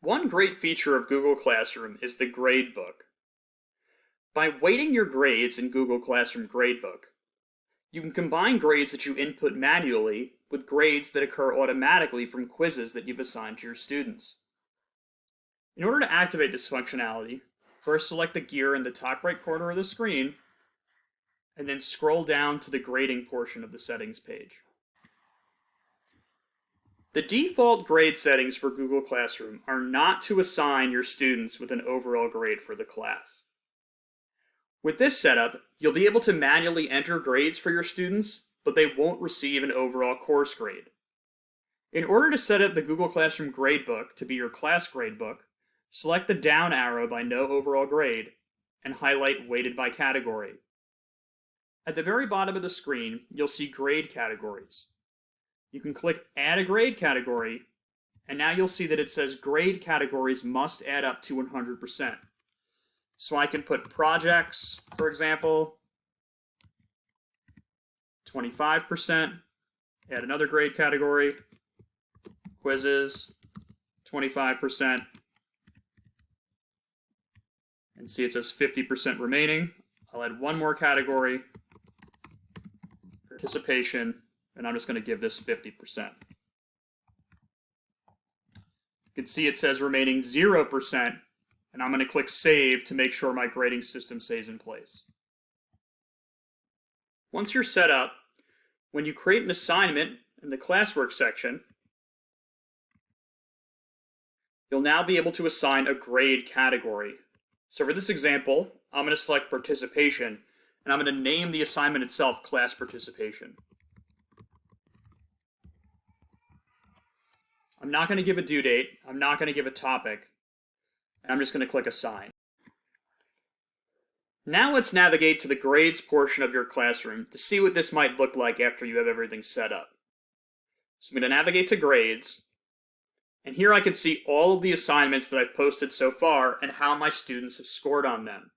One great feature of Google Classroom is the Gradebook. By weighting your grades in Google Classroom Gradebook, you can combine grades that you input manually with grades that occur automatically from quizzes that you've assigned to your students. In order to activate this functionality, first select the gear in the top right corner of the screen, and then scroll down to the grading portion of the settings page. The default grade settings for Google Classroom are not to assign your students with an overall grade for the class. With this setup, you'll be able to manually enter grades for your students, but they won't receive an overall course grade. In order to set up the Google Classroom Gradebook to be your class gradebook, select the down arrow by no overall grade and highlight Weighted by Category. At the very bottom of the screen, you'll see grade categories. You can click Add a Grade Category, and now you'll see that it says grade categories must add up to 100%. So I can put projects, for example, 25%, add another grade category, quizzes, 25%, and see it says 50% remaining. I'll add one more category, participation, and I'm just going to give this 50%. You can see it says remaining 0%, and I'm going to click Save to make sure my grading system stays in place. Once you're set up, when you create an assignment in the classwork section, you'll now be able to assign a grade category. So for this example, I'm going to select Participation, and I'm going to name the assignment itself Class Participation. I'm not going to give a due date, I'm not going to give a topic, and I'm just going to click Assign. Now let's navigate to the grades portion of your classroom to see what this might look like after you have everything set up. So I'm going to navigate to Grades, and here I can see all of the assignments that I've posted so far and how my students have scored on them.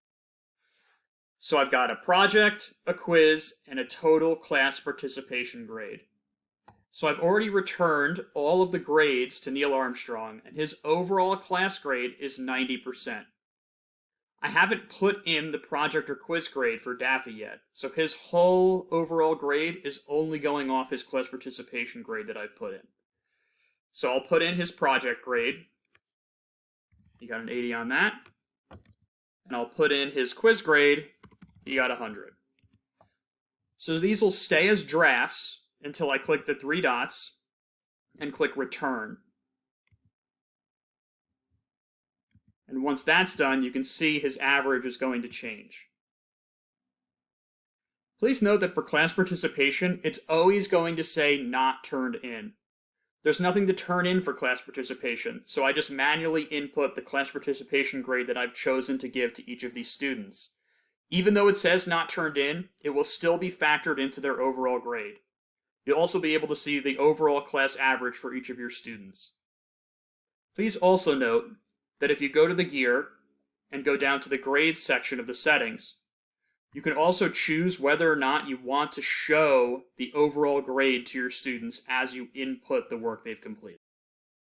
So I've got a project, a quiz, and a total class participation grade. So I've already returned all of the grades to Neil Armstrong, and his overall class grade is 90%. I haven't put in the project or quiz grade for Daffy yet, so his whole overall grade is only going off his class participation grade that I've put in. So I'll put in his project grade. He got an 80 on that. And I'll put in his quiz grade. He got 100. So these will stay as drafts until I click the three dots and click Return. And once that's done, you can see his average is going to change. Please note that for class participation, it's always going to say not turned in. There's nothing to turn in for class participation, so I just manually input the class participation grade that I've chosen to give to each of these students. Even though it says not turned in, it will still be factored into their overall grade. You'll also be able to see the overall class average for each of your students. Please also note that if you go to the gear and go down to the grades section of the settings, you can also choose whether or not you want to show the overall grade to your students as you input the work they've completed.